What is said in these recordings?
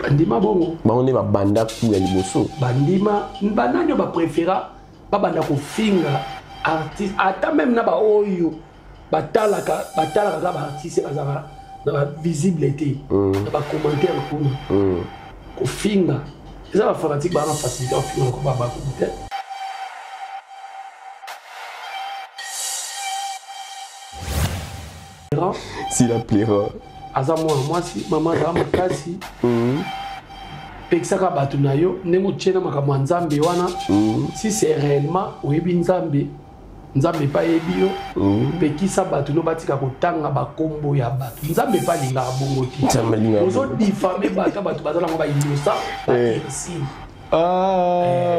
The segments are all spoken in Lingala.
Bandima bongo. On est ma banda pour les bosso. Bandima, bananyo ba préféra ba banda ko finga artiste ata même na ba oyo batala ka ba artiste bazaba na visibilité na ba commentaire kuna ko finga ça va fanatique ba na facilité au finga ko ba peut être s'il la plaira aza moi si maman za makasi pekisaka bato na yo ndenge otiena makambo ya nzambe wana si c'est réellement oyebi nzambe pa yebi yo pekisa bato no batika kotanga bakombo ya bato nzambe pa alingaka bongo te ozodifame bato bazalango bainosa bairsi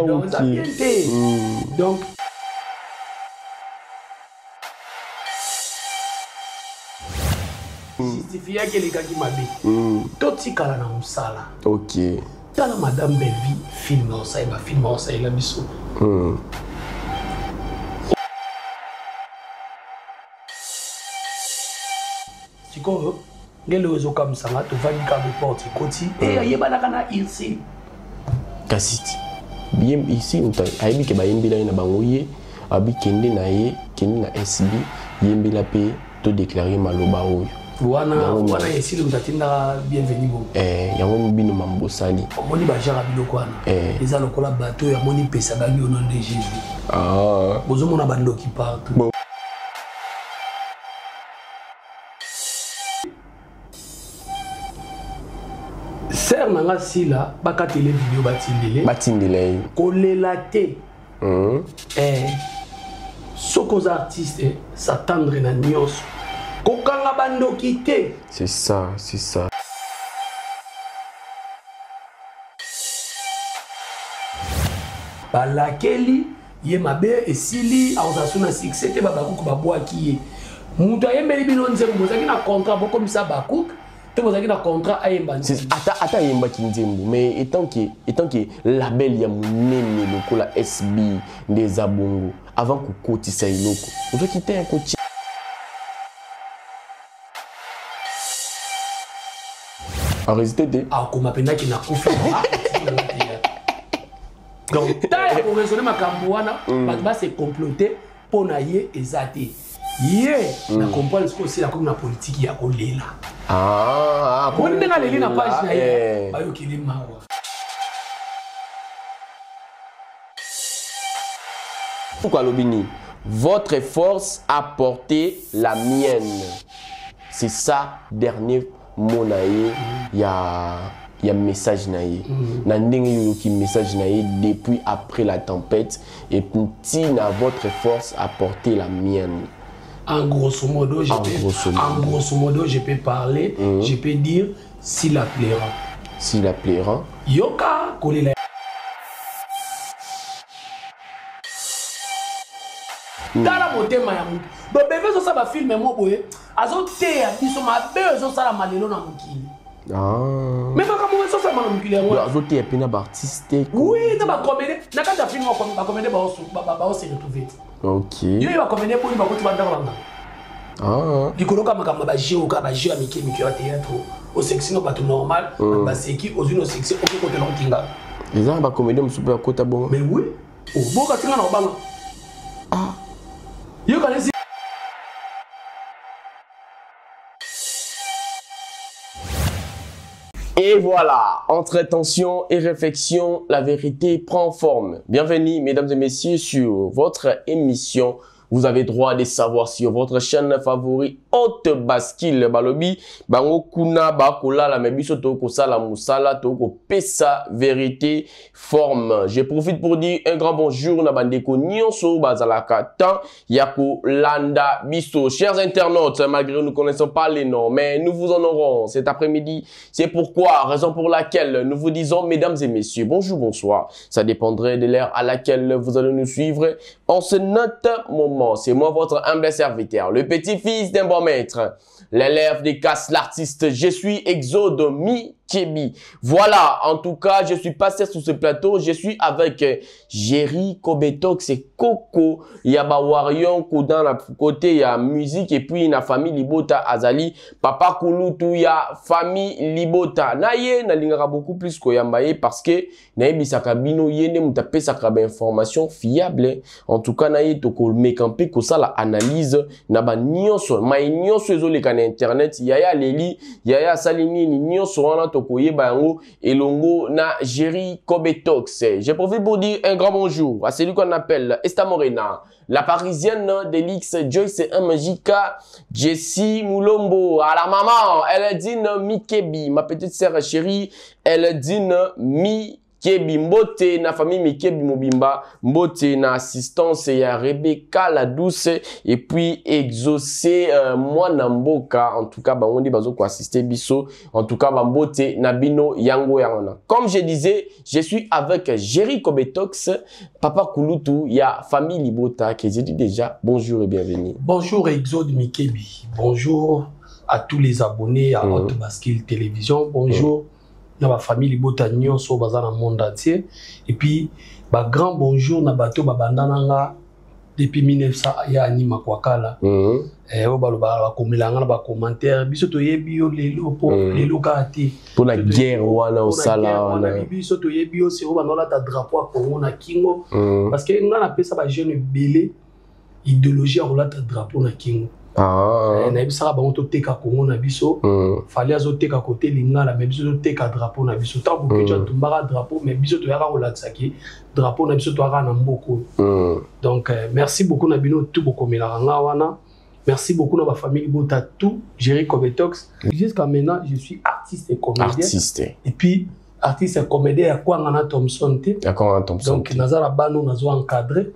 donc eza bien te donc justifia ke lekaki mabe totikala na mosala ok tala madame Belleville film osalela biso sikoyo ngele ozokamwisanga tovandika beporte ekoti ayebanaka na irsi kasiti bien ici ayebi ke bayembela ye na bango ye abi kende na ye kende na SB yembela mpe todeklare maloba oyo wana esili mutatindaka bienvenu bo yango mobino mambosali omoni bajara biloko wana eza lokola bato oyo amoni pesa bangi au nom de Jésus bozomona bandoki partout ser nanga sila bakatele video batindele kolela te soki artiste s'attendre na nyonso kokanga bandoki te. C'est ça, c'est ça. Balakeli ye mabe esili auzasuna succès te babakuku babwaki ye. Mutu ayembeli bino nzembo bozaki na contrat bokomisa bakuku te bozaki na contrat ayemba nzembo. Ata ayemba kinzembo mais étant que label ya munene lokola SB des abongo avant kokotisa iloko. Ozaki te un coach. En réalité, comme appelle qui n'a couffé. Donc, t'as pour raisonner ma cambouana, bah c'est comploté pour naïe et zaté. Na comprendre ce que c'est la comme la politique y a collé là. On est dans les lignes page naïe. Bah yo qui est marwa. Pourquoi Lobini? Votre force a porté la mienne. C'est ça dernier. Mon aïe, il y a message naïe. Nandenge qui message naïe depuis après la tempête et petit à votre force a porté la mienne. En grosso modo, je peux parler, je peux dire s'il la plaira. S'il la plaira. Yoka kolela. Dans la beauté mayamu. Donc bébé ça va filmer moi boye. Azote ya biso mabe zo sala malelo na mukili. Mais pas comment ça na mukili ngo. Azote ya pena ba artiste. Oui, na ba comédie, na kata film ba comédie ba se retrouver. OK. Yo ba comédie pour ba ko tibanda banga. Likoloka makamba ba jeu ka ba jeu à miki ya théâtre. Au sexy no ba tout normal, ba seki aux une sexy OK côté non kinga. Les gens ba comédie me super côté bon. Mais oui. Oh, boka tinga na banga. Yo connaissez. Et voilà, entre tension et réflexion, la vérité prend forme. Bienvenue, mesdames et messieurs, sur votre émission. Vous avez droit de savoir sur votre chaîne favorite Haute Bascule Balobi. Bango kuna bakola la mebiso toko sala musala toko pesa vérité forme. Je profite pour dire un grand bonjour na bandeko nyonso bazalaka tan yako landa biso. Chers internautes, malgré nous ne connaissons pas les noms, mais nous vous en aurons cet après-midi. C'est pourquoi, raison pour laquelle nous vous disons, mesdames et messieurs, bonjour, bonsoir. Ça dépendrait de l'heure à laquelle vous allez nous suivre. En ce note moment, c'est moi votre humble serviteur, le petit-fils d'un bon maître. L'élève des casses l'artiste, je suis Exode Mi Mikebi. Voilà, en tout cas, je suis passé sur ce plateau. Je suis avec Jerry Kobetox et Coco. Il y a Bawarion, dans la côté, il y a musique et puis il y a famille Libota Azali. Papa Kulutu, il y a famille Libota. Naye, na lingara beaucoup plus koyambaye parce que naye bisaka bino yene mutape sakaba information fiable. En tout cas, naye toko mekampe ko ça la analyse na ba nyonso. Ma nyonso ezole kana internet. Yaya leli, yaya salini ni nyonso wana toko yeba yango elongo na Jerry Kobetox. Je profite pour dire un grand bonjour à celui qu'on appelle Esta Morena, la parisienne d'Elix, Joyce MJK, Jessie Moulombo, à la maman, elle dit Mikebi, ma petite sœur chérie, elle dit Mikebi, Mbote, na famille Mikebi Mobimba, Mbote, na assistance, il y a Rebecca la douce, et puis Exaucé, moi Namboka, en tout cas, on dit bazo quoi assister biso, en tout cas, Mbote, Nabino, Yango Yangona. Comme je disais, je suis avec Jerry Kobetox, Papa Kulutu, il y a famille Libota, qui j'ai dit déjà, bonjour et bienvenue. Bonjour Exode Mikebi, bonjour à tous les abonnés à Hot Baskil Télévision, bonjour. Na ba famille Libota nyonso baza na monde entier et puis ba grand bonjour na bato babandana nga depuis 1900 ya anima kwakala o baloba ba komelanga na ba commentaire biso to yebi yo lelo po lelo ka ati pour la guerre wana au sala wana biso to yebi yo c'est o banola ta drapeau a Congo na kingo parce que nga na pesa ba jeune belé idéologie a rolata drapeau na kingo. Na bisaka bango to teka Congo na biso fallait azo teka côté lingala mais biso to teka drapeau na biso tant que tu tumbara drapeau mais biso to yaka olatsaki drapeau na biso to aka na mboko. Donc merci beaucoup na bino tout beaucoup melanga wana. Merci beaucoup na ba famille Bota tout Jerry Kobetox. Jusqu'à maintenant je suis artiste et comédien. Artiste. Et puis artiste et comédien à quoi ngana Thompson te. D'accord Thompson. Donc nazara bano nazo encadré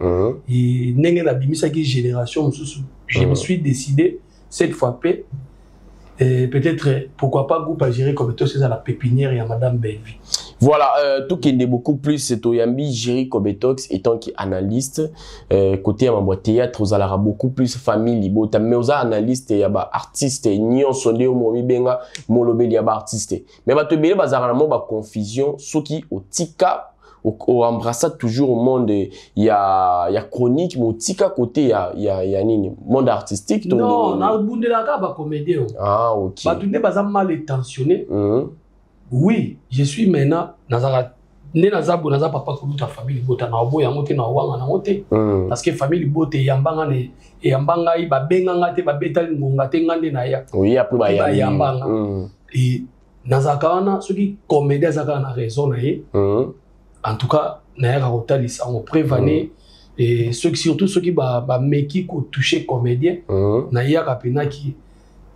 et nenge na bimisa ki génération mususu. Je me suis décidé cette fois peut-être pourquoi pas groupe Jerry Kobetox c'est à la pépinière et à Madame Bellevue. Voilà, tout qui est beaucoup plus c'est Toyambi Jerry Kobetox étant qui analyste côté à ma théâtre aux alara beaucoup plus famille Libota mais aux analystes y a ba artiste nyon sondé au momi benga molobeli ya ba artiste mais ba te belé bazara mo ba confusion ce qui au tika au embrassade toujours au monde il y a chronique mais au tika côté il y a nini monde artistique non na bundela ka ba comédien OK ba tunde baza mal intentionné oui je suis maintenant nazara né nazabu naza papa ko ta famille Bota na obo ya moté na wanga na moté parce que famille Bota yambanga ne yambanga i ba benga ngate ba betali ngonga te ngande na ya oui après ba yambanga et nazaka wana soki comédien zaka na raison na ye en tout cas na ya rotalisa on prévaner et surtout ceux qui ba meki ko toucher comédien na ya kapena ki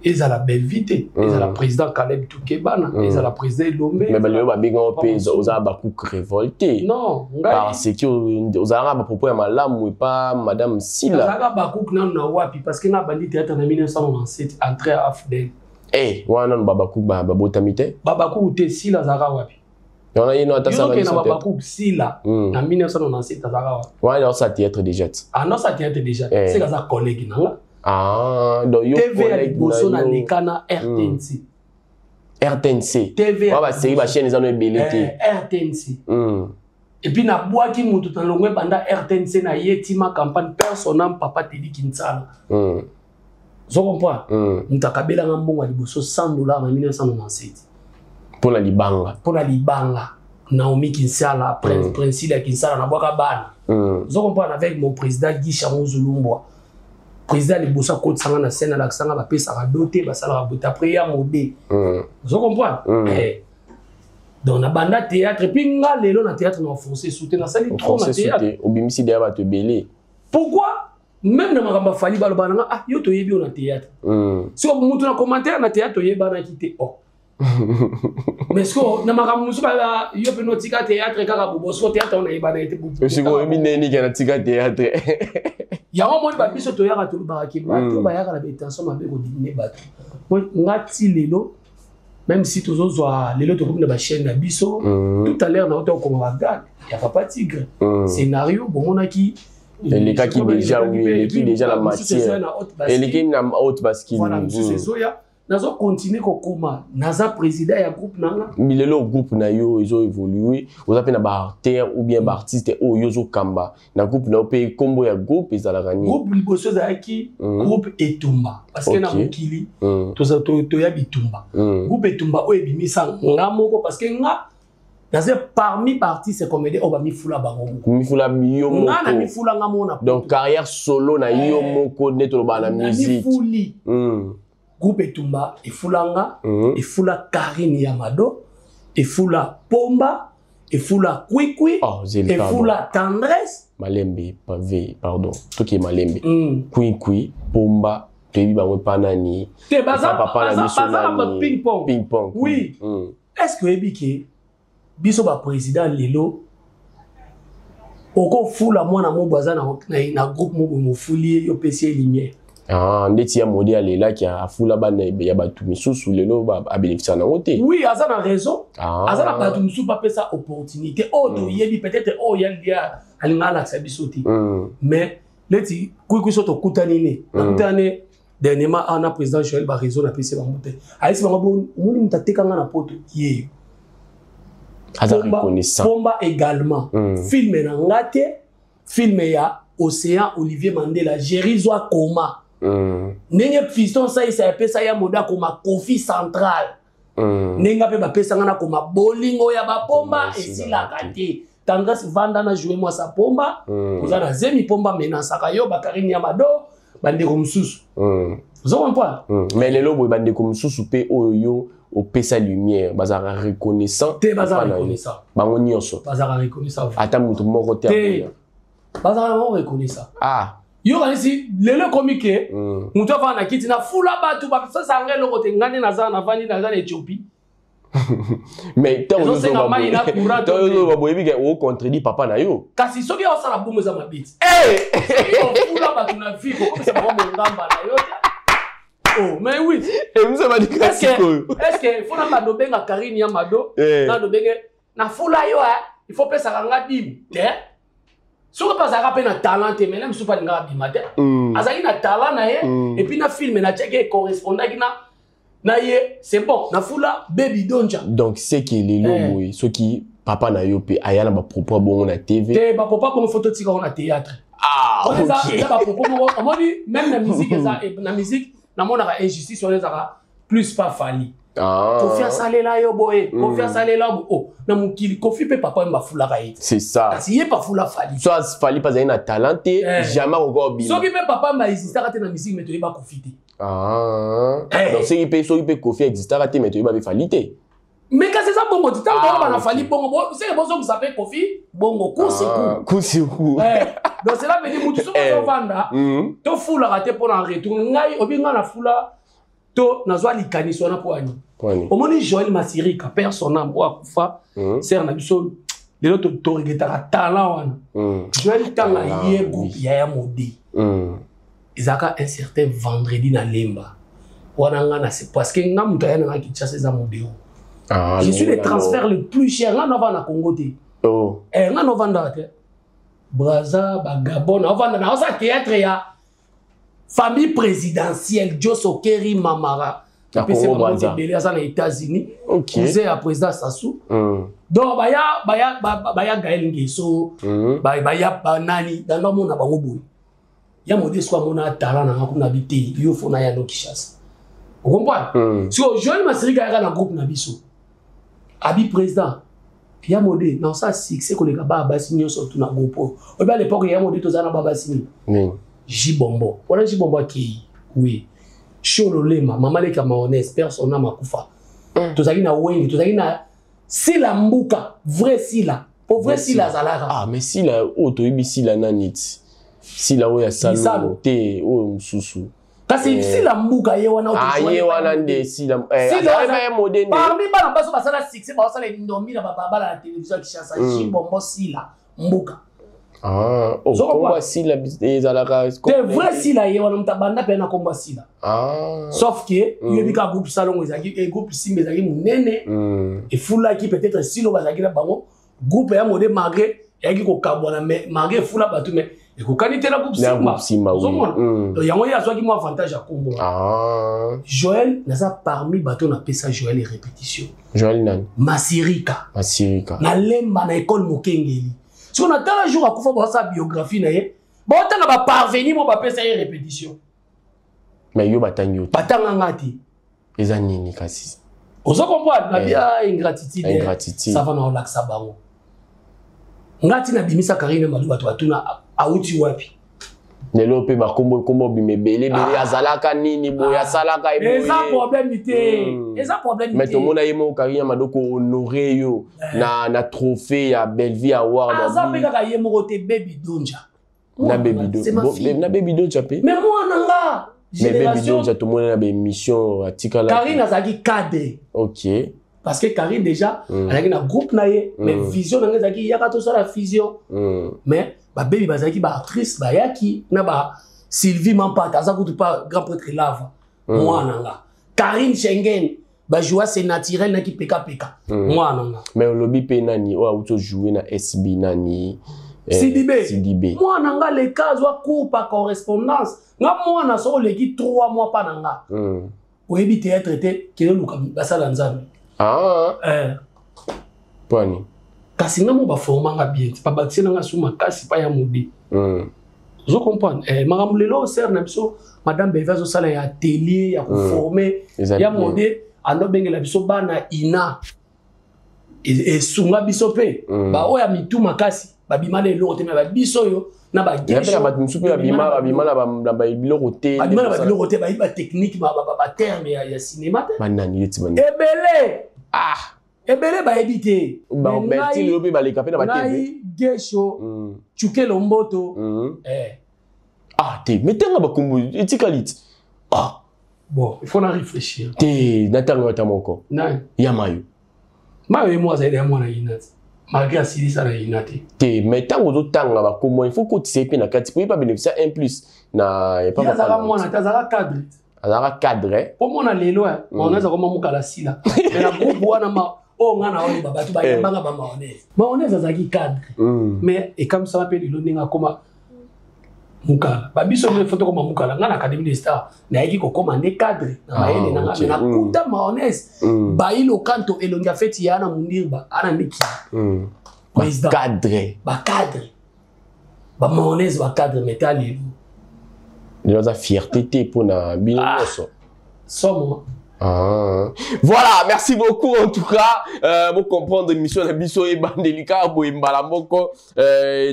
ils à la belle vite ils à la président Caleb Toukebana ils à la président Lomé mais balio ba binga opeza oza ba ku révolté non parce que oza ba propos ya malamu et pas madame Sila oza ba ku na wapi parce que na bandi théâtre en 1997 entrée à Afdel wana baba ku ba botamite baba ku te Sila zaka wapi on a une autre salle na baba ku Sila en 1997 zaka wapi ouais ça théâtre déjà non ça théâtre déjà c'est ça collègue na donc yo TV à Liboso na Lekana RTNC. RTNC. TV. Bah c'est ba chaîne ezano ebelete. RTNC. Et puis na boaki mutu na longwe banda RTNC na yetima campagne personnel papa Teddy Kinsala. Zo comprends? Mutakabela ngambongo Liboso $100 en 1997. Pour la libanga. Pour la libanga. Naomi Kinsala, Princilla Kinsala na boaka bana. Zo comprends avec mon président Guy Chamon Zulumbo. Président Liboso côte sanga na scène la sanga ba pesa ba doté ba sala ba boté après ya mobé vous comprenez donc na banda théâtre puis nga lelo na théâtre na français souté na sali trop na théâtre obimisi dia ba te belé pourquoi même na makamba fali ba lobana nga yo to yebi na théâtre si on mutu na commentaire na théâtre yeba na kité mais ce que na makamba musu ba yo pe no tika théâtre kaka bobo so théâtre on yeba na été bobo c'est ko yebi neni kana tika théâtre ya moni ba biso to yaka to ba ki ba to ba yaka la bétention ma be ko dîner ba ngati lelo même si tozo zwa lelo to comme ba chaîne na biso tout à l'heure na auto comme ba gars ya papa tigre scénario bon monaki les cas qui déjà oui qui déjà la matière et les qui na haute parce qu'il voilà monsieur Sezoya nazo continuer kokoma naza président ya groupe nanga milelo groupe na yo ils ont évolué vous avez na ba artère ou bien ba artiste o yozo kamba na groupe na pe combo ya groupe ezalaka ni groupe liboso zaki groupe Etumba parce que na mokili to ya bitumba groupe Etumba o ebimisa nga moko parce que nga naze parmi artistes comédien o ba mi fula bango mi fula yo moko nga na mi fula nga mona donc carrière solo na yo moko neto ba na musique groupe Etumba efulanga efula Karine Yamado efula Pomba efula Kwikwi efula Tendresse Malembe pavé pardon tout qui est Malembe Kwikwi Pomba tebi bango panani te baza ping pong oui est-ce que ebiki biso ba président lelo oko fula mwana mo baza na groupe mo mofuli yo pesi lumière ah ndeti ya modi alela ki afula bana ya batu misusu lelo ba bénéficier na ngote oui aza na raison aza na batu misusu ba pesa opportunité to yebi peut-être ya alingala sa bisoti mais leti kuiku soto kutani ne kutane dernièrement ana président Joël ba raison na pesa ba moté aisi ba bon moni mutateka nga na poto yeyo aza reconnaissant Pomba également film na ngate film ya Océan Olivier Mandela Jérizwa Koma Nenge fiston sa isa pesa ya moda koma Kofi Central Nenga pe ba pesa ngana koma bolingo ya ba Pomba esila kate Tendresse vanda na jouer moi sa Pomba ozana zemi Pomba menasa kayo ba Karine Yamado bande ko mususu vous comprenez mais lelo boy bande ko mususu pe oyo au pesa lumière bazara reconnaissant te bazara reconnaissant bango nyonso bazara reconnaissant ata mutu moko te bazara mo reconnaissant yo kanisi lelo komike mutu va na kiti na fula batu ba pesa sanga loko te ngane na za na vani na za na Ethiopie mais to yo ba boyebi ke o contredit papa na yo kasi soki o sala bomo za mabiti fula batu na vie ko komisa ba mo ngamba na yo oh mais oui est-ce que faut na do benga Karine Yamado na do benga na fula yo il faut pesa nga dim si on passe à na talent mais même si pas nga bimate azali na talent na ye et puis na film na check correspondant na ye c'est bon na fula baby donja donc c'est qui les lobo ceux qui papa na yo pe ayana ba propos bon na TV te ba papa bon photo tika na théâtre on est ça ba propos on dit même la musique ça na musique na mona ka injustice on est ça plus pas fali confiance alela yo boy confiance alela oh na mukili kofi pe papa mba fula ka yi c'est ça si ye pas fula fali soit fali pas na talenté jamais encore bien so ki pe papa mba existe ka te na musique mais to ba kofite donc c'est qui kofi existe ka te mais to ba falité mais quand c'est ça bongo tu t'as pas na fali bongo c'est bon ça s'appelle kofi bongo coup c'est coup donc c'est là veut dire mutu so vanda to fula ka te pour en retour ngai obinga na fula to nazwa likaniso na poani omoni Joël Masirika personne ambo akufa ser na biso lelo to regeta talent wana Joël tanga ye groupe ya modi izaka un certain vendredi na lemba wana nga na c'est parce que nga muto ya na Kinshasa za modeo je suis le transfert le plus cher nga na Congo te nga no vanda te Braza ba Gabon na vanda na osa théâtre ya famille présidentielle Joso Keri Mamara puis c'est vraiment belé à les États-Unis cousin à président Sassou donc baya Gaël Ngeso baya banani dans le monde na bango boy ya modeste kwa mona talent na ko na bité yo fona ya no Kinshasa vous comprenez si Joël Masirika ya na groupe na biso abi président ya modé na ça succès ko le ba basi nyonso tu na groupe o ba l'époque ya modé to za na baba sini Jibombo. Voilà Jibombo qui oui. Chololema, mama leka mayonnaise, personne makufa. Tozaki na wengi, tozaki na sila mbuka, vrai sila. Pour vrai sila zalara. Ah mais sila auto ibi sila nanit. Sila oya salo te o mususu. Kasi sila mbuka ye wana auto. Ye wana nde sila sila moderne. Parmi bana baso basala succès, basala ndombi na baba la télévision Kinshasa, Jibombo sila mbuka. Combat sila ezalaka c'est vrai sila ye wana mutabanda pe na combat sila sauf que yebi ka groupe salon ezaki et groupe simbe ezaki munene et fula qui peut-être silo bazaki na bango groupe ya modé malgré yaki ko kabona mais malgré fula batu mais Et qu'on canite la groupe Simba. Il y a moyen qui m'a avantage à Combo. Joël, n'a parmi bateau n'a pas ça Joël et répétition. Joël nan. Masirika. Na lemba na école Mokengeli. Si on attend un jour à Koufa pour sa biographie na ye, bon on va parvenir mon papa ça répétition. Mais yo batangi. Batanga ngati. Eza nini kasi. On se comprend na bien ingratitude. Ça va na relaxa bango. Ngati na bimisa Karine Madou bato batuna auti wapi. Nelo pe ba kombo bimebele azalaka nini boya salaka eboye. Eza problème ité. Eza problème ité. Mais tout monde a yemo Karine Madou ko honorer yo na trophée ya Bellevue Award. Aza pe kaka yemo kote Baby Donja. Na Baby Donja. Na Baby Donja pe. Mais moi nanga. Mais Baby Donja tout monde na be émission atikala. Karine azaki cadre. OK. Parce que Karine déjà, elle a un groupe naïe, mais vision dans les acquis, il y a tout ça la fusion. Mais bah baby bazaki bah actrice bah yaki na bah Sylvie Mampata, ça coûte pas grand prêtre lave. Moi nanga. Karine Schengen bah joie c'est naturel na qui PK. Moi nanga. Mais au lobby pe nani ou auto jouer na SB nani. Sidibé. Moi nanga les cas ou cours par correspondance. Nga moi na so les qui 3 mois pas nanga. Ou ebi théâtre était qui le luka basala nzambe. Pwani. Kasi nga mo ba formanga bien. Pa bakse nga suma kasi pa ya mudi. Je comprends. Maram lelo ser na biso madame Beva zo sala ya atelier ya ko former ya mode ando bengela biso bana ina. Et sunga biso pe. Ba oya mitu makasi ba bimale lo te ba biso yo na ba gesho. Ya ba musupe ba bimala ba biloko te. Ba bimala ba biloko te ba technique ba terme ya cinéma te. Banani yeti banani. Ebele. Ebele ba edité. Ba beti lobi ba le kapé na ba TV. Gesho. Chuke lomboto. Te mettez ba kombo etikalit. Bon, il faut en réfléchir. Te natanga ta moko. Na. Ya mayo. Mayo et moi ça aide moi na inati. Malgré si ça na inati. Te mettanga zo tanga ba kombo il faut que tu sais pe na kati pour pas bénéficier un plus na pas pas. Ça moi na tazara cadre. Azara cadre. Pour moi na lelo on a ça comme mukala sila. Mais la groupe wana ma oh ngana oni baba tu ba yambanga ba mayonnaise. Mayonnaise azaki cadre. Mais et comme ça appelle lelo ninga koma mukala. Ba biso me photo comme mukala ngana académie des stars. Na yiki ko commander cadre na mayele na na kuta mayonnaise. Ba ilo kanto elonga feti yana mundirba ana miki. Cadre. Ba cadre. Ba mayonnaise ba cadre métal. Il y a une fierté pour na binoso. Somme. Voilà, merci beaucoup en tout cas pour comprendre l'émission de biso et bandelika boye mbala moko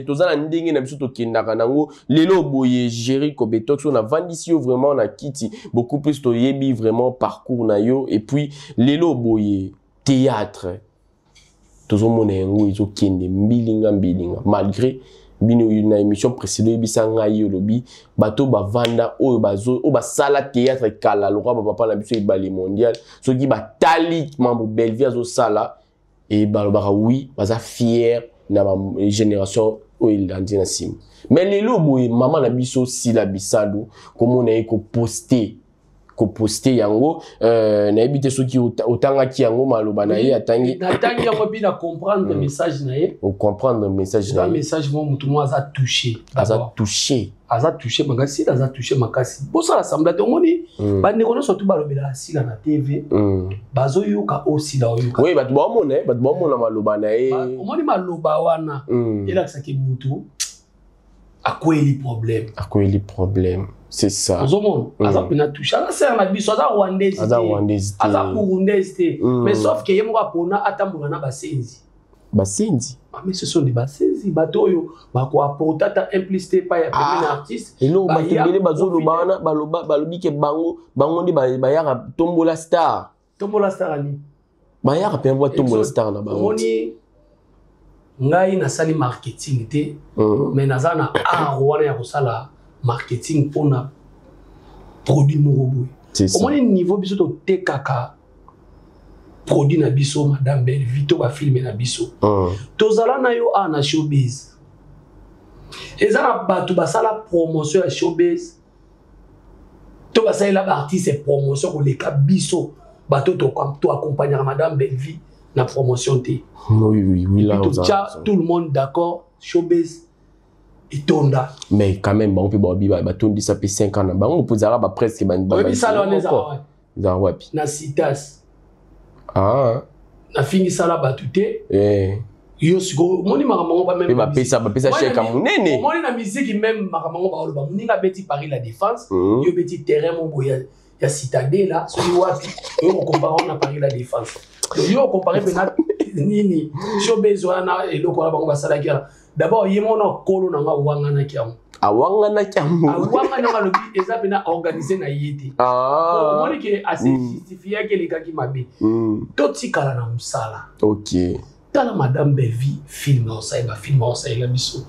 tozana ndenge na biso to kendaka nango lelo boye gérer Kobetox on a vandisio vraiment na kiti beaucoup plus to yebi vraiment parcours na yo et puis lelo boye théâtre tozomona yango izo kende mbilinga malgré bino na émission précédente bisanga yolobi bato bavanda oyo bazo o basala théâtre kala lokwa papa na biso ibali mondial soki batali mambo Bellevue azo sala et balobaka oui baza fier na ba génération oyo ilandi na sim mais lelo boye maman na biso sila bisalo comment na ko poster yango na ebite soki otanga ki yango maloba na ye atangi yango bina comprendre message na ye o comprendre message na ye message mo mutu mo aza touché makasi aza touché makasi bosa assemblée to moni bande kono surtout balobela sila na TV bazo yoka osila oyoka oui batu ba mona maloba na ye omoni maloba wana ela kisaki mutu akweli problème. C'est ça. Aza pena touché. Aza sert na biso aza rwandaise. Aza burundaise. Mais sauf que yemo kapona atambola na basenzi. Mais ce sont des basenzi batoyo bako apporter ta implicité pas ya premier artiste. Et non batebele bazolo bana balobi ke bango ndi bayaka tombola star. Ani. Bayaka pe mwa tombola star na bango. Moni ngai na sali marketing te mais nazana wana ya kosala marketing pour na produit moroboy. Au moins niveau biso to tekaka produit na biso madame Bellevue to ba filmer na biso. Tozala na yo na showbiz. Ezana batu basala promotion ya showbiz. To basala ba artiste promotion ko leka biso bato to accompagner madame Bellevue na promotion te. Oui là tout le monde d'accord showbiz Itonda. Mais quand même, on peut bah tondi ça fait 5 ans. Bah on peut dire bah presque bah oui ça là on est ça wapi. Na citas. Ah. Na fingi ça là bah tout eh. Yo siko moni makamango ba même. Ba pesa chèque à monene. Moni na musique même makamango ba oloba muninga beti Paris la Défense. Yo beti terrain mon boya ya Citadelle là, so wapi. Yo comparé na Paris la Défense. Yo comparé pena nini. So besoin na eloko la bango ba sala kia. D'abord yemo na kolo na nga wanga na kiamu. Awanga na kiamu. Awanga na lobi eza pena organiser na yete. Ah. Moni ke assez justifier ke leka ki mabe. Toti kala na musala. OK. Tala Madame Belvie film en ça, film en ça, il a mis ça.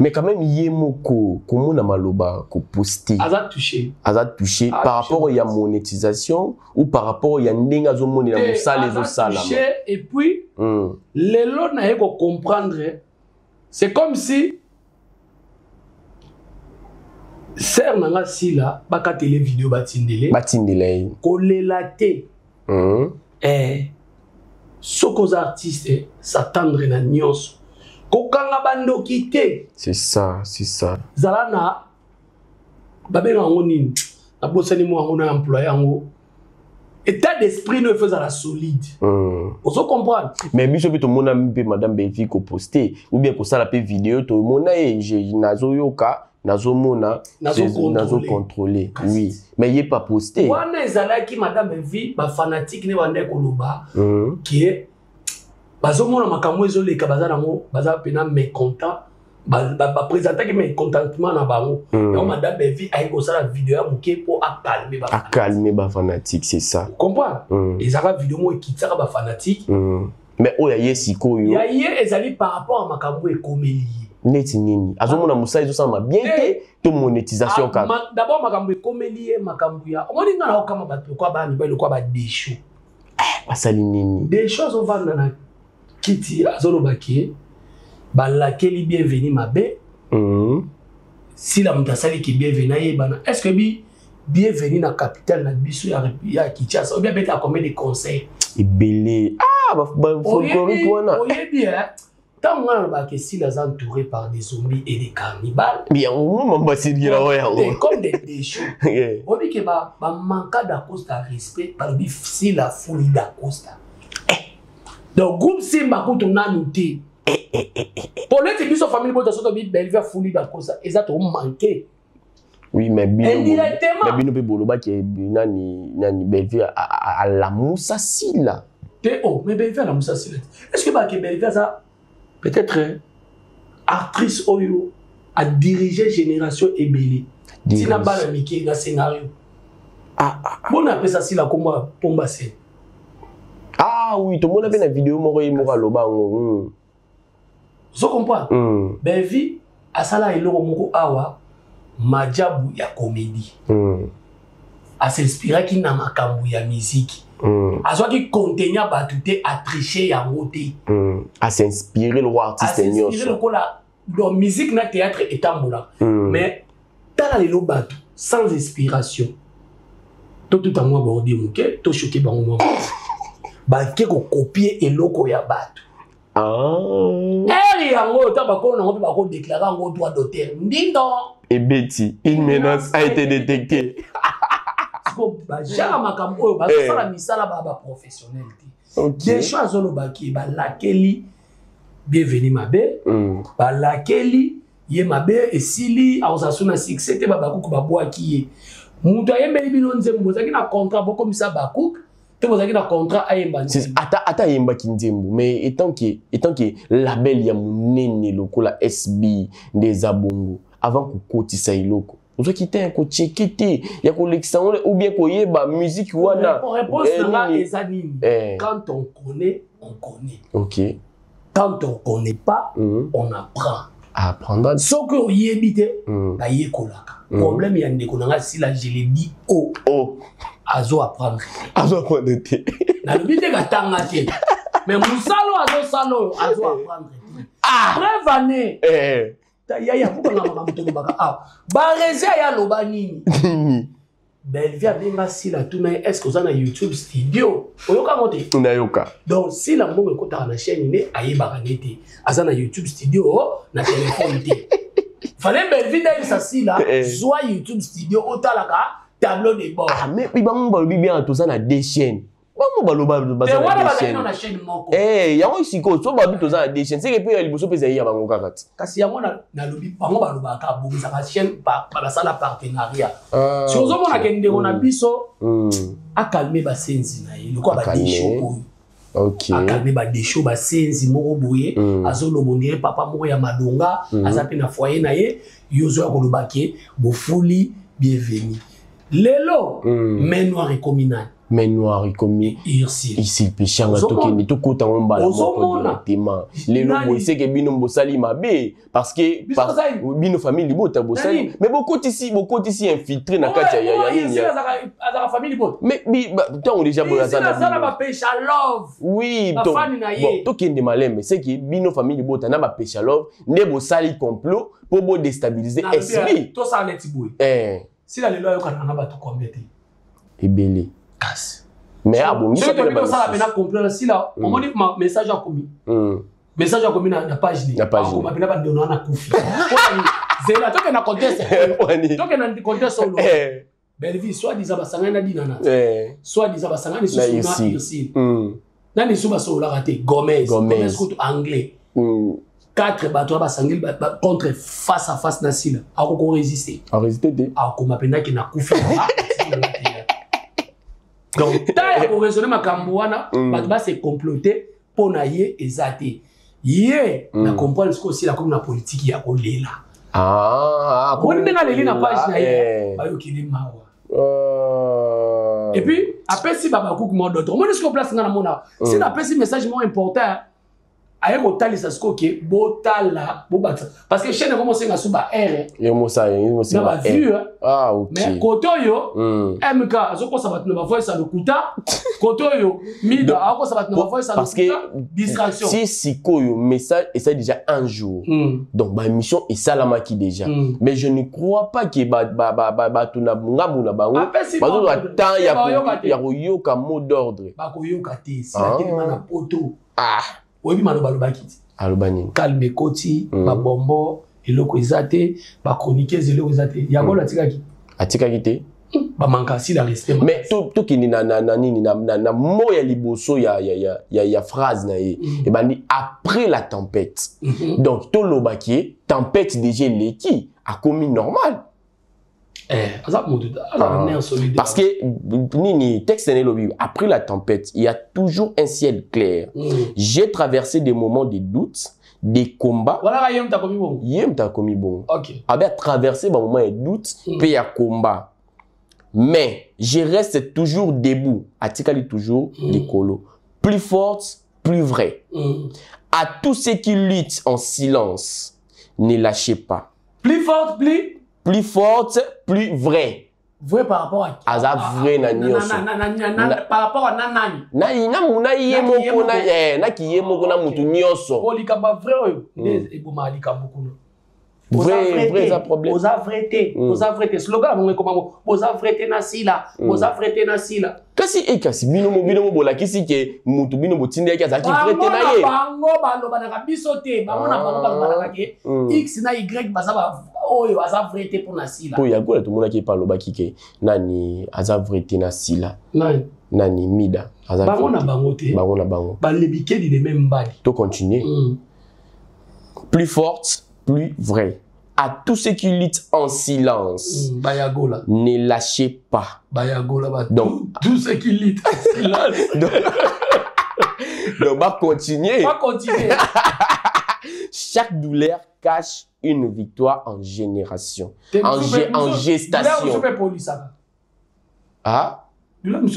Mais quand même, yemoko, comment on a maloba, ko posté. Azat touché. Par rapport à la monétisation ou par rapport à la n'enga zo moné na musala les osala. Et puis, les lots n'a pas comprendre. C'est comme si ser nanga si là, baka télé vidéo batindele. Batindele. Ko lelate. Soko za artiste s'attendre na nyonso. Kokanga bando kité. C'est ça. Zalana babenga ngonini. Na bosani mo ngona employé ngo. État d'esprit ne faisait la solide. On se comprend. Mais biso bito mona mpe Madame Belvie ko poster ou bien ko sala pe vidéo to mona nazo yoka. Nazo contrôler. Oui. Mais il n'est pas posté. Wana ezalaki Madame Belvie, ba fanatique ne bande koloba qui est bazo mona makambo ezoleka bazana ngo baza pena mécontent ba présenter que mécontentement na bango. Et Madame Belvie a ko sala vidéo muke pour calmer ba fanatique, c'est ça. Tu comprends? Ezaka vidéo mo ekitsaka ba fanatique. Mais oya yesiko yo. Ya ye ezali par rapport à makambo ekomeli. Neti nini azomona musala ezosama bien te to monétisation ka d'abord makambo ekomeli makambo ya omoni nga na okama bato kwa bani ba lokwa ba desho basali nini des choses au vanda na kiti azolobaki balakeli bienvenue mabe si la mutasali ki bienvenue yebana est-ce que bienvenue na capitale na biso ya Kinshasa ou bien beta combien de conseils ebele folklorique wana bien. Tant que s'il est entouré par des zombies et des cannibales, bien, comme des déchets. On dit que manque d'Acosta respect par le si la folie d'Acosta. Donc, groupe Simba, quand on a noté, pour les gens qui sont familles, pour les Belvie folie d'Acosta, ils ont manqué. Oui, mais indirectement. Mais bien, Boloba qui est Belvie à la Moussa Silla. Oh, mais Belvie à la Moussa Silla. Est-ce que Belvie ça? Peut-être actrice Oyo a dirigé Génération Ebélé. Si n'a pas un scénario. Bon, on appelle ça si la combat Pomba Sen. Ah oui, tout le monde a vu la vidéo Mora Loba. Vous comprenez? Belvie, à Sala et Loro Awa, Madjabou ya comédie. A s'inspirer qui n'a makambu ya musique. A soit qui contenu batute à tricher à monter. À s'inspirer le roi artiste. À s'inspirer le cola. Donc musique na théâtre est tamboula. Mais t'as les bateau sans inspiration. Tout à moi bordi mouké, tout choqué bango. Ba ko copier et loko ya bateau. Et yango ta ba ko na ba ko déclarer en droit d'auteur. Ndindo. Et Betty, une menace a été détectée. Des choses lakeli bienvenue mabe lakeli ye mabe esili azasuna succès te bakuku babwaki ye mutu ayembeli bino nzembo zaki na contrat bokomisa bakuku te bozaki na contrat ayemba nzembo ata yemba kinzembo mais étant que label ya munene lokola SB des abongo avant ko kotisa iloko on doit quitter un côté quitter il y a collection ou bien koye ba musique wana réponse là ezanini quand on connaît on connaît. OK. Quand on connaît pas on apprend à apprendre ce que yebite ba yekolaka problème ya ndeko nanga si la je l'ai dit azo apprendre na le bite katanga te mais musalo azo apprendre bref année yaya pourquoi na makambo baka ba reze ya loba nini Belleville abenga Sila tuna est-ce que vous avez YouTube studio oyoka moté Nayoka. donc Sila mbongo ekota na chaîne ne ayebaka nete azana YouTube studio na téléphone té fallait Belleville d'ailleurs ça Sila soit YouTube studio otalaka tableau de bord Ah mais bango balobi bien tout ça na deux chaînes. Bango baloba na chaîne moko yango siko so babi tout ça na deux chaînes c'est que pe liboso pe ya bango kakati. Kasi yango na lobi bango baloba ka bongisa ka chaîne ba sala partenariat si ozomona kende na biso akalme basenzi na ye lokwa ba décho OK akalme ba décho basenzi moko boye azolobondire papa moko ya madonga azape na foyer na ye yozo ya kolobake bofuli bienvenue lelo main noire et communal mais noir comme ici péché en tout cas ni tout côté on bas directement les lobos c'est que bino bosali mabe parce que bino famille libo ta bosali mais beaucoup ici infiltré na kati ya nini azaka famille libo mais tant déjà bozana ba péché love oui donc bon to kende malembe c'est que bino famille libo ta na ba péché love ne bosali complot pour bo déstabiliser esprit to ça net boy si la lelo ayokana na ba to combien ebele mais bon ça peut ça la peine comprendre si là on m'a dit message a commis message a commis na page on m'a appelé ba ndona na kufi zela to que na contexte to que na contexte solo Belleville soit disant basanga na dinana soit disant basanga ni sous ici nani sous baso la raté Gomez surtout anglais 4 bateaux basangil contre face à face na sila a ko résister a ko mapenda ki na kufi donc ta pour raisonner makambo wana bato ba se comploter pour na ye ezate ye na comprendre ce que aussi la comme la politique ya kolela on nga leli na page na ye ba yo kili mawa et puis après si baba kuku mo d'autres on est sur place ngana mona si na pesi message mo important aye ko talisa sko ke botala bobata parce que chaîne commence nga suba R yo ça OK mais koto yo MK azoko sabat na voix ça le kuta koto yo mida ako sabat na voix ça parce que distraction si sikoyo message et ça déjà un jour donc ma mission est salamaki déjà mais je ne crois pas que ba tuna ngamu na bango bazo attend ya koyoka mot d'ordre ba koyoka te si la tellement na poto oyebi maloba lobakiti alobani calme koti ba bombo eloko ezate ba chroniqueuse eloko ezate yango atikaki te ba manka si la rester mais to kini na nini na mo ya liboso ya phrase na ye et bandi après la tempête donc to lobaki tempête déjà leki a commis normal parce que nini texte n'est lobby après la tempête il y a toujours un ciel clair j'ai traversé des moments de doute des combats voilà yem ta komi bon OK avait traversé des moments de doute puis il y a combat mais je reste toujours debout atikali toujours l'écolo plus forte plus vrai à tous ceux qui luttent en silence ne lâchez pas plus forte plus forte, plus vrai. Vrai par rapport à Aza vrai na nyonso. Par rapport à nanani. Na muna yemoko na kiyemoko na mutu nyonso. O likamba vrai oyo. E boma likamba kuno. Vrai ça problème. Oza vrai. Slogan mon comment oza vrai na sila. Oza vrai na sila. Kasi bino bola kisi ke mutu bino botinde ki azaki vrai na ye. Bango baloba na biso te. Bango na bango ba ke X na Y bazaba oyo aza vrai te pour na sila. Po ya gola tout monde qui parle ba kike nani aza vrai te na sila. Nani mida aza bango na bango te. Bango na bango. Ba lebikeli de même bali. To continuer. Plus forte, plus vrai. À tous ceux qui luttent en silence, ne lâchez pas. Donc, tous ceux qui luttent en silence. Donc, va continuer. Chaque douleur cache une victoire en génération, en gestation. Ah? Donc,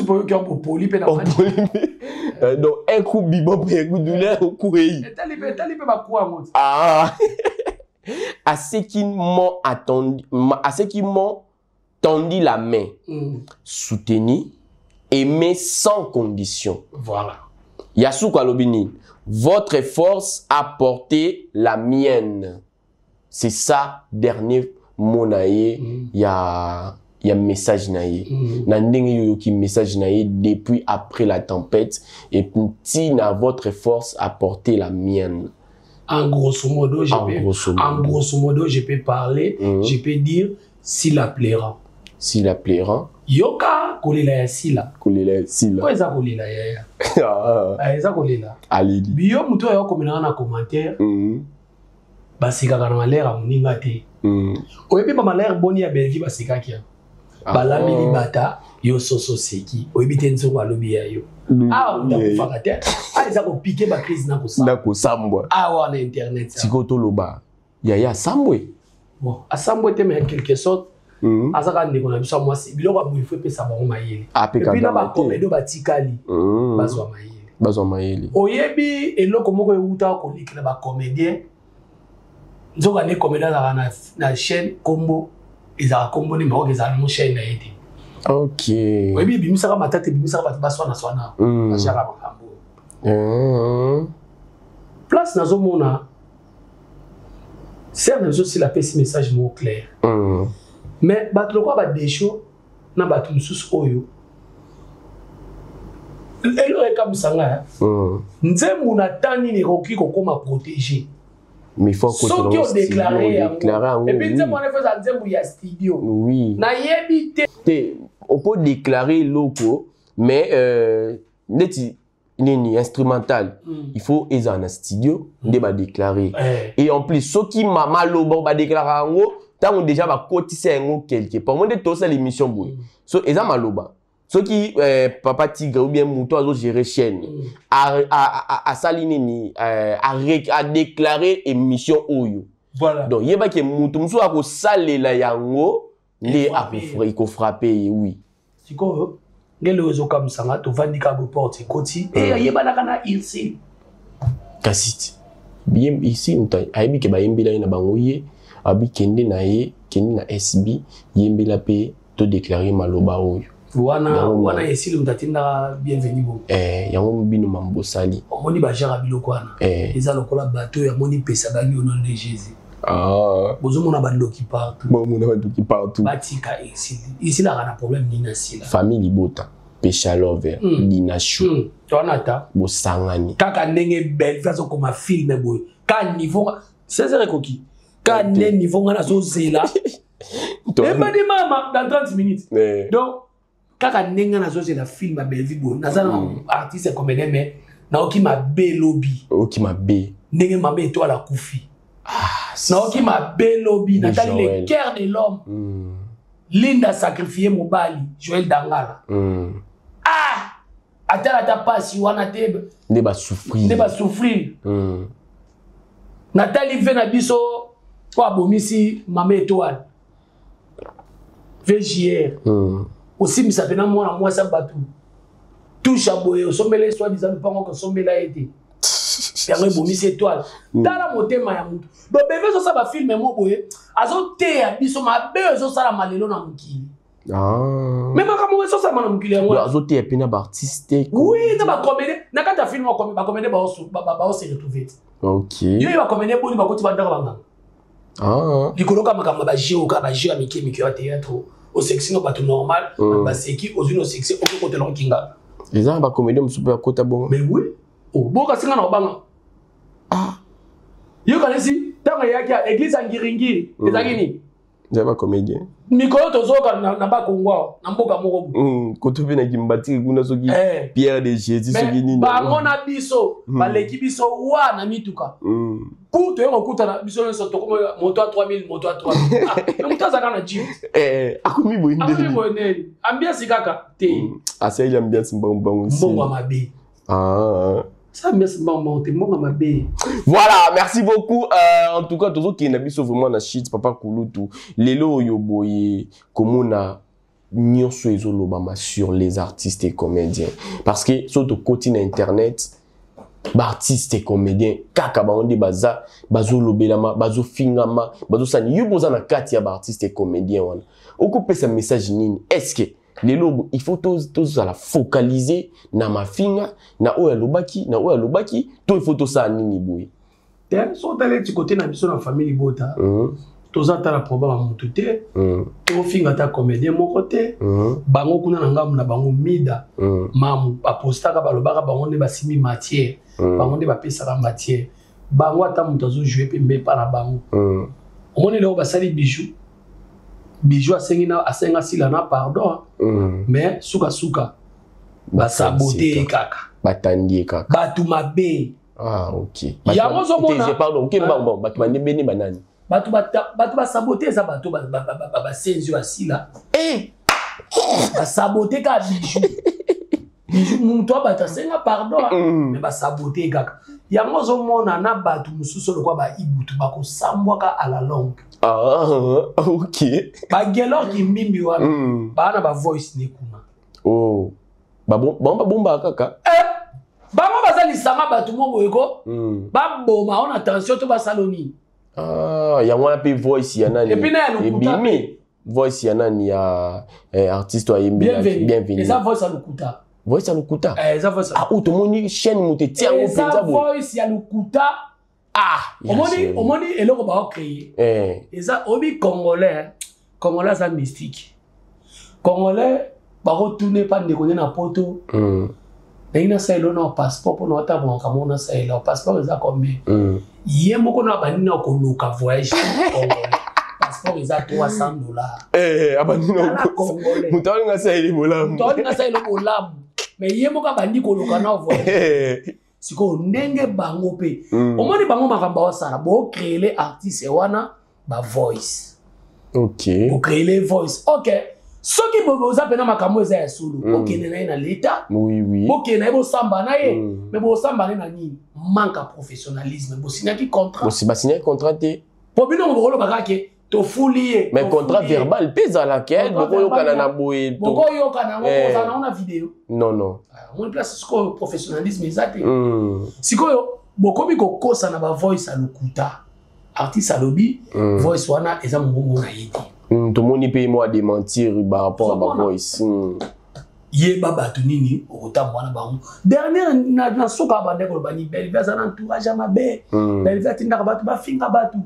un coup bibop et un coup douleur au courir. Ah! À ceux qui m'ont attendu, à ceux qui m'ont tendu la main, soutenu, aimé sans condition. Voilà. Yasu Kalobini, votre force a porté la mienne. C'est ça, dernier monaïe, il y a message naïe. Nandenge qui message naïe depuis après la tempête et petit à votre force apporter la mienne. En grosso modo, je peux parler, je peux dire s'il la plaira. S'il la plaira. Yoka kolela ya sila. Kolela ya sila. Ko eza kolela ya. Eza kolela. Allez. Biyo muto ya komena na commentaire. Basika kana malera muninga te. Oyebi ba malera boni ya Belgique basika kia. Balami libata yo soso seki. Oyebi te nzongo alobi ya yo. Ah, ndakufaka te. Ah, eza ko piquer ba crise na ko sambwa. Na ko sambwa. Ah, wa na internet. Sikoto loba. Ya sambwe. Bon, asambwe te mais en quelque sorte. Azaka ndeko na biso mwasi biloko abu ifo pesa bango mayele. Et puis na ba komedo batikali. Bazwa mayele. Bazwa mayele. Oyebi eloko moko euta ko likela ba comédien. Nzoka ne comédien na chaîne Combo ezaka Combo ni mboko ezala mo chaîne na yete. OK. Oyebi bimisaka matate bimisaka batu baswana swana. Bashaka makambo. Place nazo mona. Serge aussi la pesi message mo clair. Mais bato quoi ba décho na bato mususu oyo elo eka musanga nzembu na tani ni roki kokoma protéger mais faut que tu déclarer et puis nzembu on fait ça nzembu ya studio oui na yebi te on peut déclarer loco mais neti nini instrumental il faut eza na studio nde ba déclarer et en plus ceux qui mama lobo ba déclarer ngo tant déjà va cotiser un quelque part. Moi de tout ça l'émission boy. So eza maloba. Ceux qui papa tigre ou bien mouton azo gérer chaîne à salinini à déclarer émission oyo. Voilà. Donc yeba que mouton so a ko salela yango les a ko frapper oui. Siko ngelo ozo comme ça to vandika go porte koti et yeba na kana ici. Kasiti. Bien ici on ta aibi ke ba yembila na bangoye. Abi kende na ye kende na SB yembela pe to déclarer maloba oyo wana esili mutatinda bienvenue bo yango bino mambosali omoni ba jara biloko wana eza lokola bateau ya moni pesa bangi au nom de Jésus bozo mona ba ndoki partout batika ici la kana problème ni na sila famille libota pécha lover dinashu tonata bosangani kaka ndenge belle façon comme film boy ka niveau 16 heures koki quand niveau on a zozela et madi mama dans 30 minutes donc quand on a zozela film à Belvibo nazana artiste comédien mais na oki ma belobi oki ma be ndenge mama étoile la koufi na oki ma belobi Nathalie le cœur de l'homme Linda sacrifié mobali Joël Dangala atala ta passe wana tebe ne ba souffrir Nathalie vena biso quoi bomisi mama étoile VJR aussi mi sapena moi ça batu touche aboye osombele soit disant pas encore sombela été yango bomisi étoile tala motema ya mutu do bebe so ça ba film mo boye azo te ya biso mabe zo sala malelo na mukili même quand moi so ça na mukili yango azo te pena ba artiste oui na ba comédie na kata film ba comédie ba se retrouver OK yo ba comédie boni ba koti ba ndaka banga likoloka makambo ba jeu ka ba jeu amiki ya théâtre au sexy no bato normal ba seki aux une sexy au côté long kinga les gens ba comédie mu super côté bon mais oui boka singa na banga yo kanesi tanga yaki ya église angiringi ezakini ba comédien mikolo tozoka na ba kongwa na mboka moko koto bina kimbati kuna soki Pierre de Jésus soki nini ba ngona biso ba leki biso wa na mituka pour te okuta na biso so to moto à 3000 moto à 3000 moto azaka na jeep akomi boyinde ambiance kaka te asa ile ambiance mbongo mabe ça merci maman te mbongo mabe. Voilà, merci beaucoup. En tout cas, tous qui n'habitent vraiment na shit papa Kulutu lelo yoboye komona nyonso ezolobama sur les artistes et comédiens parce que sur le côté internet artistes et comédiens kaka baonde baza bazolobelama bazofingama bazosani yuboza na kati ya artistes et comédiens wana okopesa message nini est-ce que lelo il faut tous à la focaliser na mafinga na oya lobaki to il faut tout ça nini boy so d'aller du côté na biso na famille bota toza tala problème à mutu te to finga ta comédien moko te bango kuna na ngamu na bango mida mamu apostaka balobaka bango ne basimi matière bango ne bapesaka matière bango ata mutu azo jouer pe mbe pa na bango omoni leo basali bijou asenga sila na pardon mais suka basabote kaka batandi kaka batu mabe ok yango zomona pardon ok bon batu mabe beni banani batu basabote eza bato basenzi basila basabote ka bijou mutu abato asenga pardon mais basabote kaka yango zomona na bato mosusu lokwa baibutu bakosambwaka à la longue ok bagelor kimbimbi wana bana bavoice ne kuna babomba kaka bango baza lisanga bato moko eko baboma on attention to basaloni yango wana pe voice ya nani epi na ya lokuta pe voice ya nani ya artiste ayembi bienvenue eza voice ya lokuta voice ya lokuta eza voice tomoni chaîne mote ti yango eza voice ya lokuta omoni eloko baocréé eza obi congolais aza mystique congolais bakotune pa ndeko nde na poto ndenge nasalela na passeport mpona otabonaka mo nasalela passeport eza combien ye moko na bandini na koluka voyage congolais passeport eza $300 moto alinga asalela bolamu mais ye moko abandi koluka na voyage sikoyo ndenge bango mpe omoni bango makambo awasala bocréele artiste wana bavoice bocréele voice ok soki boza pena makambo eza ya solo okende na ye na leta bokende na ye bosamba na ye mais bosamba na ye na nini manque à professionnalisme bosignaki contrat te po bino bokolobaka ke tofuli ye mais contrat verbal mpe ezalaka bokoyokana na boye bokoyokana yango kozala nango na video non omoni place sikoyo professionnalisme eza te sikoyo bokomi kokosa na bavoice ya lokuta artiste alobi voice wana eza mongongo na ye te tomoni mpe mo adémentir par rapport à bavoice yeba bato nini okotambola na bango dernière na soka abandeko loba ni Bellevue aza na entourage ya mabe Bellevue atindaka bato bafinga bato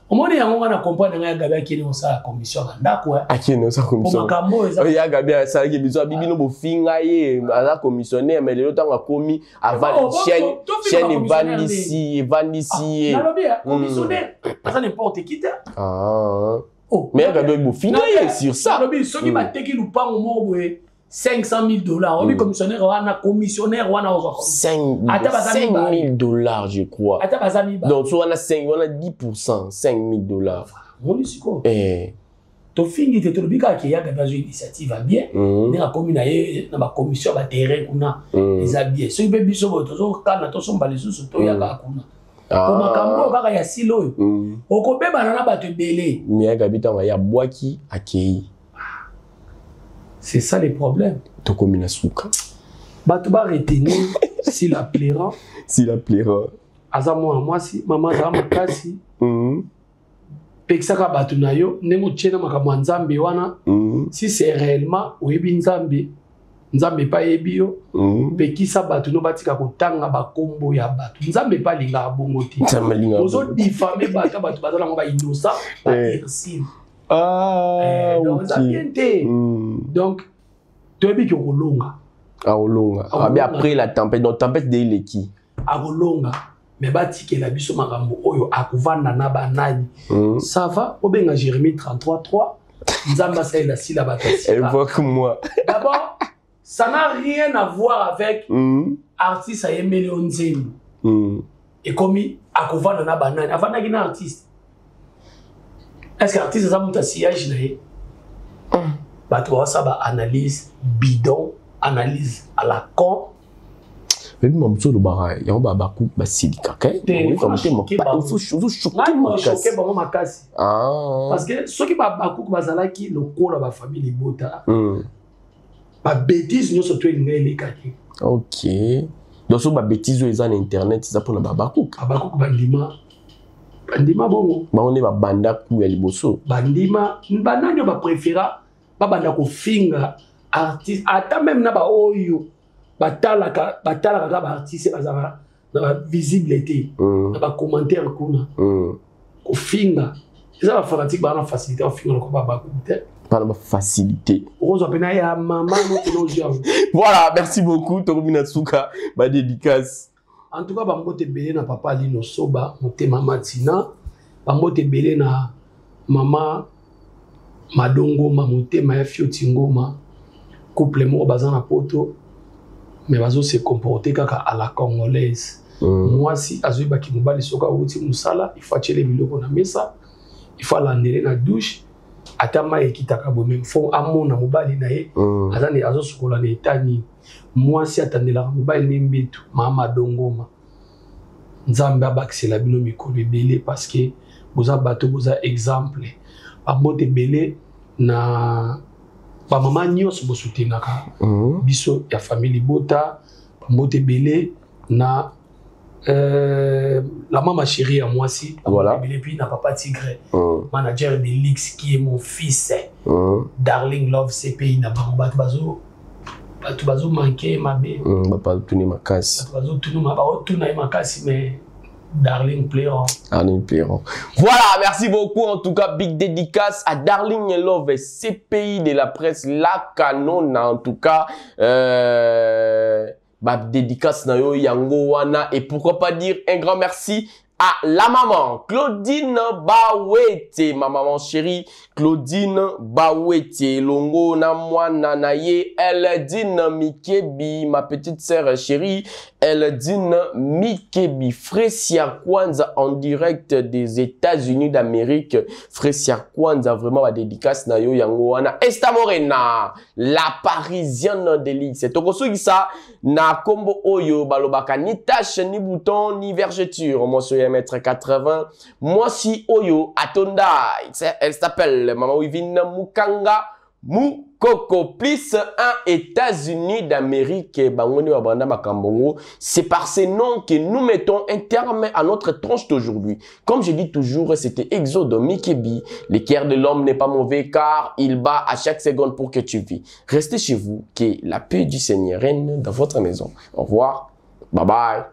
omoni yango nga na comprendre ngai Gabi akende osala commission ya ndako akende osala commission makambo eza ya Gabi asalaki biso abibi no bofinga ye aza commissionnaire mais lelo ntango akomi avant chaîne evandisi ye nalobi commissionnaire aza n'importe qui te mais Gabi bofinga ye sur ça nalobi soki bateki lupango moko boye $500,000 obi commissionnaire wana ozo $5,000 je crois ata bazami ba donc so wana 10% $5,000 moni siko to fingi te to bika ke ya Gabi initiative a bien ne ka komi na ye na ba commission ba terrain kuna eza bien so ibe biso bo to so kana to somba lisusu to ya ka kuna ko makambo kaka ya silo okobeba na bato ebele mais Gabi tanga ya bwaki akei. C'est ça les problèmes. Tokomina souka. Bato ba retenir s'il a plaira. S'il a plaira. Azamo moi si maman za makasi. Pexaka bato na yo ndemo tchena makambo nzambe wana. Si c'est réellement oyebi nzambe pa yebi yo. Pekisa bato no batika kotanga ba kombo ya bato. Nzambe pa linga bongo ti. Ozo diffamer bato bazala ngo ba innocent ba irsi. Donc ça vient donc tu es bien que rolonga après la tempête donc tempête de leki a rolonga mais bati que la biso makambo oyo akuvanda na banani ça va obenga Jérémie 33:3 nzamba ça il a si la bataille évoque moi d'abord ça n'a rien à voir avec artiste à million zéro et comme akuvanda na banani avant qu'il na artiste. Est-ce que l'artiste a monté à sillage là? Bah toi ça va analyse bidon, analyse à la con. Mais moi je le barrage, il y a un babakou basilika. Il faut choquer ma casse. Parce que ceux qui babakou bazala qui le corps la famille les bota. Ba bêtise nous surtout les kaki. OK. Donc so ba bêtise ils en internet ça pour na babakou. Babakou bandima. Bandima bongo ba on est ba banda ku ya liboso bandima banani ba préféra ba banda ko finga artiste ata même na ba oyo batala ka ba artiste bazara na ba visibilité na ba commentaire kuna ko finga ça va fanatique ba na facilité en finir ko ba goûter. Pas de facilité. Voilà, merci beaucoup, Toruminatsuka, ma dédicace. En tout cas, je suis belé na papa Lino Soba, je maman Tina, je suis belé na maman Madongo, je ma Fio Tingoma, couple mo bazan na poto, mais bazo se comporter kaka à la congolaise. Moi si azui baki mobali soka uti musala, il faut achele biloko na mesa, il faut landele na douche. Atama ekitaka bo même fond amona mobali na ye azani azo sukola na etani moi si atandela mobali ni mbetu mama dongoma nzambe abakisela bino mikolo ebele parce que boza bato boza exemple babote belé na ba mama nyos bosutenaka biso ya famille bota babote belé na la maman chérie à moi aussi, voilà. Et puis n'a papa Tigre, manager de l'X qui est mon fils, Darling Love CPI n'a pas bazo manqué ma bé, pas tourner ma casse, bazo tourner ma casse mais Darling Playron. Darling Playron. Voilà, merci beaucoup en tout cas, big dédicace à Darling Love CPI de la presse La Canon en tout cas. Dédicace na yo yango wana et pourquoi pas dire un grand merci à la maman Claudine Bawete, ma maman chérie Claudine Bawete, longo na mwana na ye Eldine Mikebi, ma petite sœur chérie Eldine Mikebi, Fresia Kwanza en direct des États-Unis d'Amérique. Fresia Kwanza, vraiment ma dédicace na yo yango wana. Esta Morena, la parisienne de l'X. Tokosugi ça na kombo oyo balobaka ni tache ni bouton ni vergeture. Moi sur 1m80. Moi si oyo atonda. Elle s'appelle Maman Wivine Mukanga Mukoko plus 1 États-Unis d'Amérique. C'est par ces noms que nous mettons un terme à notre tranche d'aujourd'hui. Comme je dis toujours, c'était Exode Mikebi. L'équerre de l'homme n'est pas mauvais car il bat à chaque seconde pour que tu vis. Restez chez vous, que la paix du Seigneur règne dans votre maison. Au revoir. Bye bye.